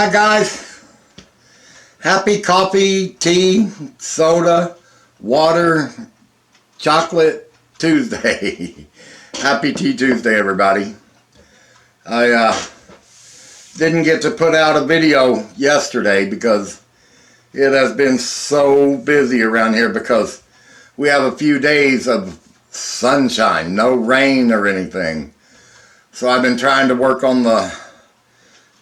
Hi guys, happy coffee, tea, soda, water, chocolate Tuesday. Happy Tea Tuesday, everybody. I didn't get to put out a video yesterday because it has been so busy around here because we have a few days of sunshine, no rain or anything. So I've been trying to work on the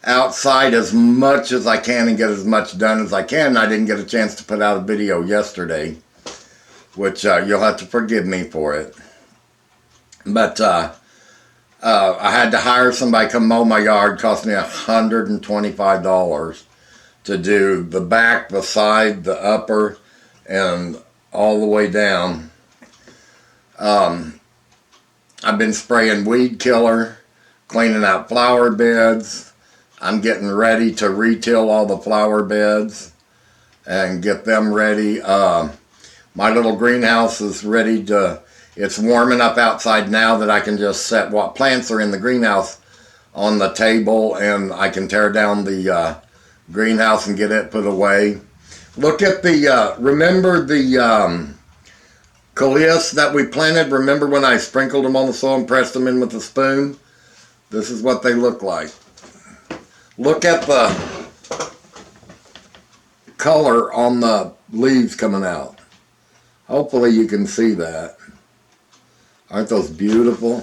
outside as much as I can and get as much done as I can. I didn't get a chance to put out a video yesterday, which you'll have to forgive me for it. But I had to hire somebody to come mow my yard. It cost me $125 to do the back, the side, the upper, and all the way down. I've been spraying weed killer, cleaning out flower beds. I'm getting ready to retill all the flower beds and get them ready. My little greenhouse is ready to, it's warm enough outside now that I can just set what plants are in the greenhouse on the table, and I can tear down the greenhouse and get it put away. Look at the, remember the coleus that we planted? Remember when I sprinkled them on the soil and pressed them in with a spoon? This is what they look like. Look at the color on the leaves coming out. Hopefully you can see that. Aren't those beautiful?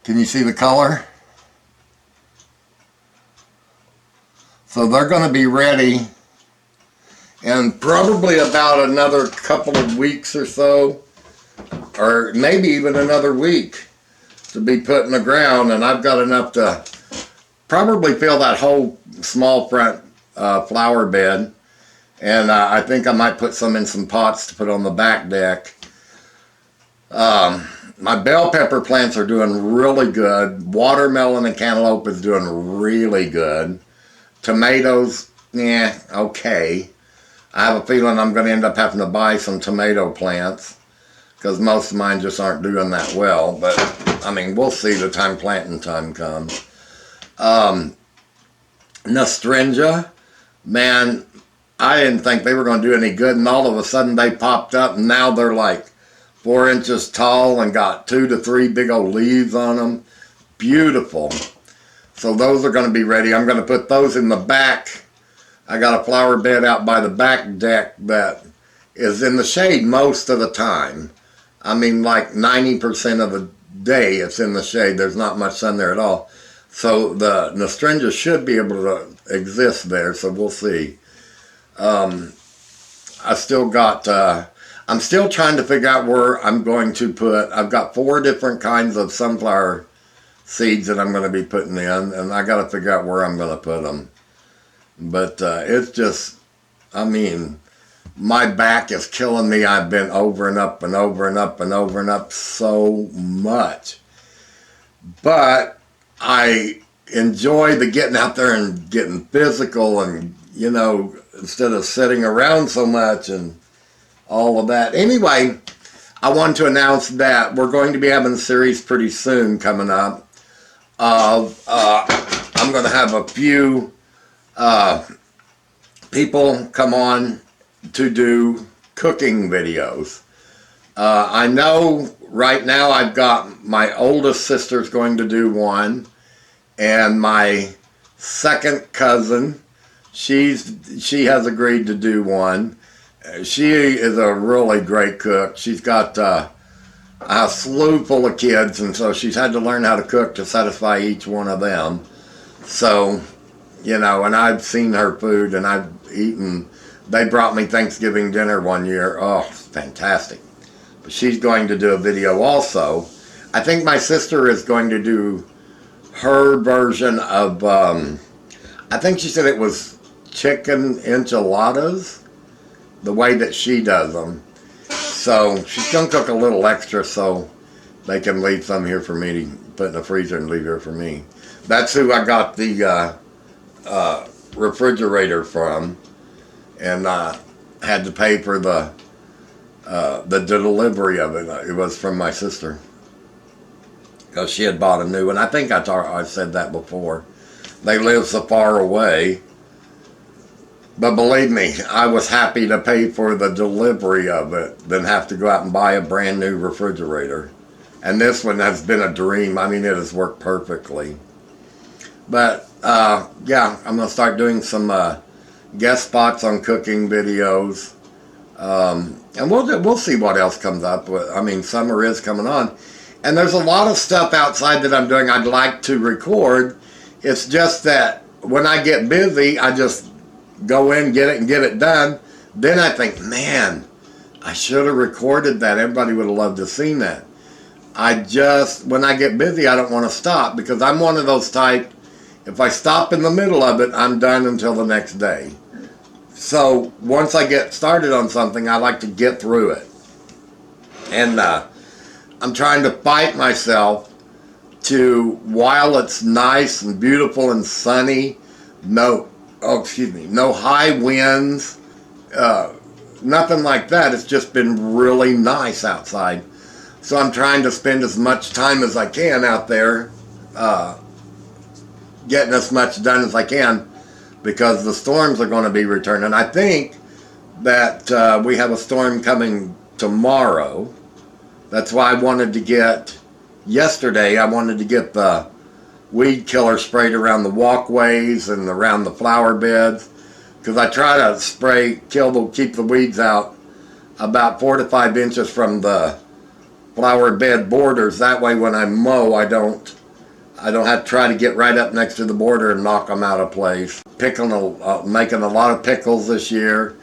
Can you see the color? So they're going to be ready in probably about another couple of weeks or so, or maybe even another week, to be put in the ground, and I've got enough to probably fill that whole small front flower bed. And I think I might put some in some pots to put on the back deck. My bell pepper plants are doing really good. Watermelon and cantaloupe is doing really good. Tomatoes, yeah, okay. I have a feeling I'm going to end up having to buy some tomato plants because most of mine just aren't doing that well. But I mean, we'll see the time planting time comes. Nostringia, man, I didn't think they were going to do any good, and all of a sudden they popped up, and now they're like 4 inches tall and got 2 to 3 big old leaves on them. Beautiful. So those are going to be ready. I'm going to put those in the back. I got a flower bed out by the back deck that is in the shade most of the time. I mean, like 90% of the day it's in the shade. There's not much sun there at all. So the Nostringia should be able to exist there, so we'll see. I still got, I'm still trying to figure out where I'm going to put, I've got 4 different kinds of sunflower seeds that I'm going to be putting in, and I got to figure out where I'm going to put them. But it's just, I mean, my back is killing me. I've been over and up and over and up and over and up so much. But I enjoy the getting out there and getting physical and, you know, instead of sitting around so much and all of that. Anyway, I want to announce that we're going to be having a series pretty soon coming up. I'm going to have a few people come on to do cooking videos. I know right now I've got my oldest sister's going to do one, and my second cousin, she has agreed to do one. She is a really great cook. She's got a slew full of kids, and so she's had to learn how to cook to satisfy each one of them. So, you know, and I've seen her food, and I've eaten. They brought me Thanksgiving dinner one year. Oh, fantastic. But she's going to do a video also. I think my sister is going to do her version of, I think she said it was chicken enchiladas, the way that she does them. So she's going to cook a little extra so they can leave some here for me to put in the freezer and leave here for me. That's who I got the refrigerator from. And had to pay for the delivery of it. It was from my sister. because she had bought a new one. I think I said that before. they live so far away. But believe me, I was happy to pay for the delivery of it than have to go out and buy a brand new refrigerator. And this one has been a dream. I mean, it has worked perfectly. But yeah, I'm going to start doing some guest spots on cooking videos. And we'll see what else comes up. I mean, summer is coming on. And there's a lot of stuff outside that I'm doing I'd like to record. It's just that when I get busy, I just go in, get it, and get it done. Then I think, man, I should have recorded that. Everybody would have loved to have seen that. When I get busy, I don't want to stop, because I'm one of those type, if I stop in the middle of it, I'm done until the next day. So once I get started on something, I like to get through it. And I'm trying to fight myself to, while it's nice and beautiful and sunny, no high winds, nothing like that. It's just been really nice outside. So I'm trying to spend as much time as I can out there, getting as much done as I can, because the storms are going to be returning. I think that we have a storm coming tomorrow. That's why yesterday I wanted to get the weed killer sprayed around the walkways and around the flower beds, because I try to keep the weeds out about 4 to 5 inches from the flower bed borders. That way when I mow, I don't have to try to get right up next to the border and knock them out of place. Making a lot of pickles this year.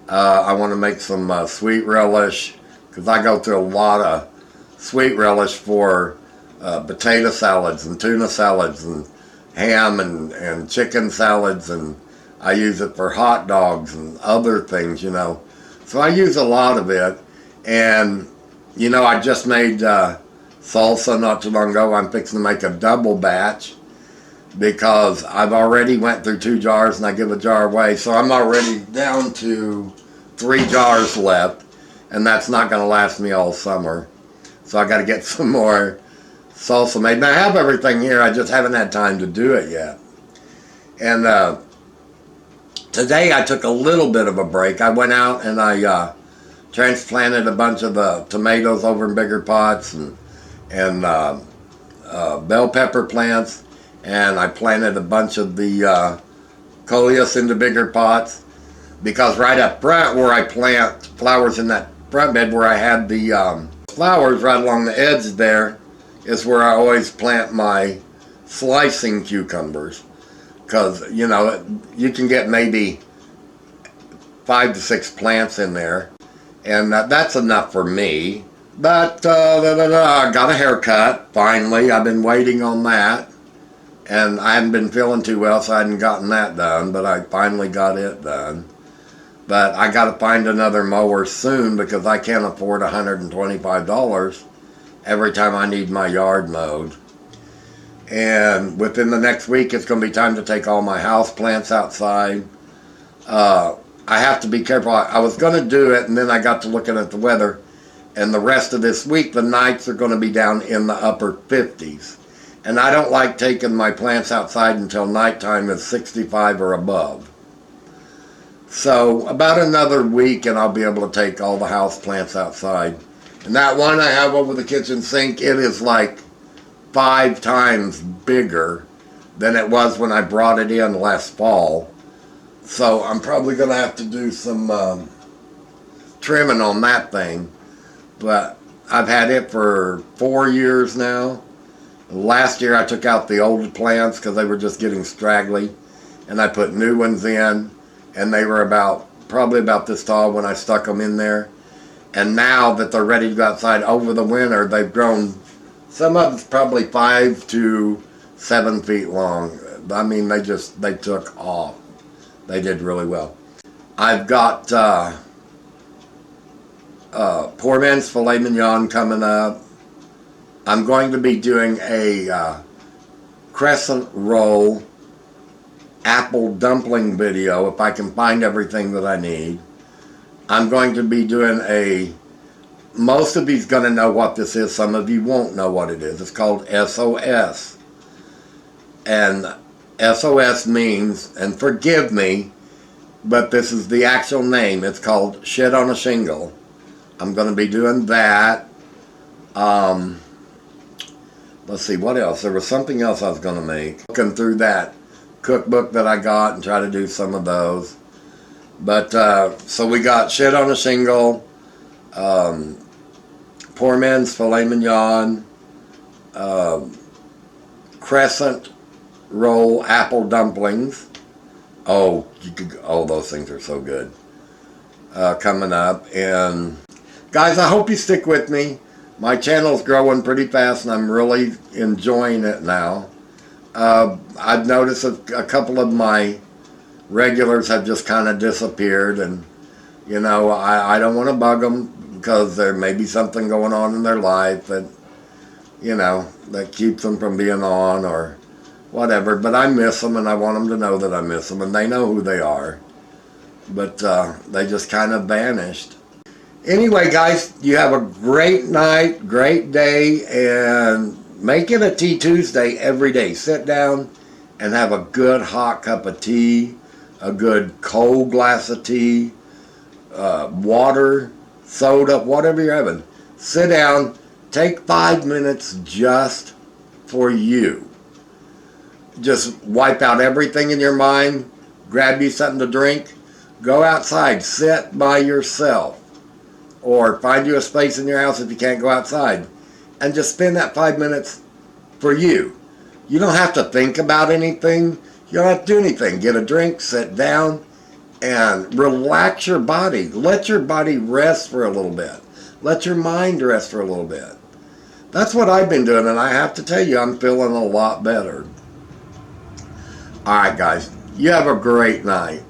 I want to make some sweet relish, because I go through a lot of sweet relish for potato salads and tuna salads and ham and chicken salads, and I use it for hot dogs and other things, So I use a lot of it. And, I just made salsa not too long ago. I'm fixing to make a double batch, because I've already went through 2 jars and I give a jar away. So I'm already down to 3 jars left, and that's not going to last me all summer. So I got to get some more salsa made. And I have everything here, I just haven't had time to do it yet. And today I took a little bit of a break. I went out and I transplanted a bunch of the tomatoes over in bigger pots, and bell pepper plants, and I planted a bunch of the coleus into bigger pots, because right up front where I plant flowers in that front bed where I had the flowers right along the edge there is where I always plant my slicing cucumbers, because you can get maybe 5 to 6 plants in there, and that's enough for me. But I got a haircut finally. I've been waiting on that, and I hadn't been feeling too well, so I hadn't gotten that done, but I finally got it done. But I got to find another mower soon, because I can't afford $125 every time I need my yard mowed. And within the next week, it's going to be time to take all my house plants outside. I have to be careful. I was going to do it, and then I got to looking at the weather, and the rest of this week, the nights are going to be down in the upper 50s. And I don't like taking my plants outside until nighttime is 65 or above. So about another week and I'll be able to take all the house plants outside. And that one I have over the kitchen sink, it is like 5 times bigger than it was when I brought it in last fall. So I'm probably going to have to do some trimming on that thing. But I've had it for 4 years now. Last year I took out the old plants because they were just getting straggly, and I put new ones in, and they were probably about this tall when I stuck them in there. And now that they're ready to go outside over the winter, they've grown, some of it's probably 5 to 7 feet long. I mean, they took off. They did really well. I've got poor man's filet mignon coming up. I'm going to be doing a crescent roll apple dumpling video if I can find everything that I need. I'm going to be doing most of you's going to know what this is. Some of you won't know what it is. It's called SOS. And SOS means, and forgive me, but this is the actual name. It's called Shit on a Shingle. I'm going to be doing that. Let's see, what else? There was something else I was going to make. Looking through that cookbook that I got and try to do some of those. But, so we got Shit on a Shingle, Poor Man's Filet Mignon, Crescent Roll Apple Dumplings. Oh, those things are so good. Coming up. And guys, I hope you stick with me. My channel's growing pretty fast and I'm really enjoying it now. I've noticed a couple of my regulars have just kind of disappeared, and you know, I don't want to bug them because there may be something going on in their life that, you know, that keeps them from being on or whatever. But I miss them, and I want them to know that I miss them, and they know who they are. But they just kind of vanished. Anyway, guys, you have a great night, great day, and make it a Tea Tuesday every day. Sit down and have a good hot cup of tea, a good cold glass of tea, water, soda, whatever you're having. Sit down, take 5 minutes just for you. Just wipe out everything in your mind, grab you something to drink, go outside, sit by yourself, or find you a space in your house if you can't go outside, and just spend that 5 minutes for you. You don't have to think about anything. You don't have to do anything. Get a drink, sit down, and relax your body. Let your body rest for a little bit. Let your mind rest for a little bit. That's what I've been doing, and I have to tell you, I'm feeling a lot better. All right, guys, you have a great night.